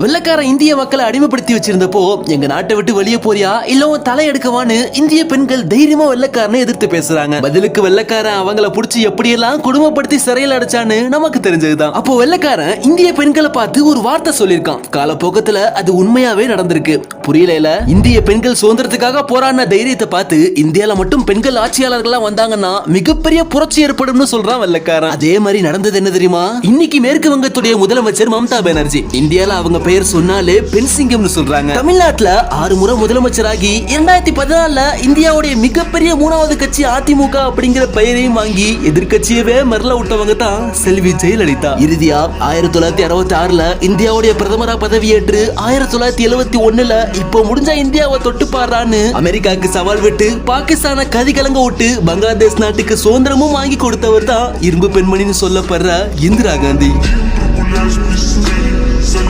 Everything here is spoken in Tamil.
வெள்ளக்காரன் இந்திய மக்களை அடிமைப்படுத்தி வச்சிருந்தப்போ எங்க நாட்டை விட்டு வெளியே போறியா இல்ல தலை எடுக்கவான்னு இந்திய பெண்கள் தைரியமா வெள்ளக்காரனை எதிர்த்து பேசுறாங்க. பதிலுக்கு வெள்ளக்காரன் அவங்கள புடிச்சு எப்படியெல்லாம் குடும்பப்படுத்தி சிறையில் அடைச்சான்னு நமக்கு தெரிஞ்சதுதான். அப்போ வெள்ளக்காரன் இந்திய பெண்களை பார்த்து ஒரு வார்த்தை சொல்லியிருக்கான். காலப்போக்கத்துல அது உண்மையாவே நடந்திருக்கு. புரியல. இந்திய பெண்கள் சுதந்திரத்துக்காக போராடின தைரியத்தை பார்த்து இந்தியால மட்டும் பெண்கள் ஆட்சியாளர்கள்லாம் வந்தாங்கன்னா மிகப்பெரிய புரட்சி ஏற்படும் சொல்றான் வெள்ளக்காரன். அதே மாதிரி நடந்தது என்ன தெரியுமா? இன்னைக்கு மேற்கு வங்கத்துடைய முதலமைச்சர் மம்தா பானர்ஜி. இந்தியால அவங்க பெயர் சொன்னாலே பெண் சிங்கம்னு சொல்றாங்க. தமிழ்நாட்டுல 6 முறை முதலமைச்சராகி 2014 இந்தியாவுடைய மிகப்பெரிய 3வது கட்சி அதிமுக அப்படிங்கிற பெயரையும் வாங்கி எதிர்கட்சியவே மரல விட்டவங்க தான் செல்வி ஜெயலலிதா. இறுதியா 1966 இந்தியாவுடைய பிரதமரா பதவியேற்று 1971 இப்போ முடிஞ்ச இந்தியாவை தொட்டு பாடுறான்னு அமெரிக்காவுக்கு சவால் விட்டு பாகிஸ்தான கதிகலங்க விட்டு பங்களாதேஷ் நாட்டுக்கு சுதந்திரமும் வாங்கி கொடுத்தவர் தான் இரும்பு பெண்மணின்னு சொல்லப்படுற இந்திரா காந்தி.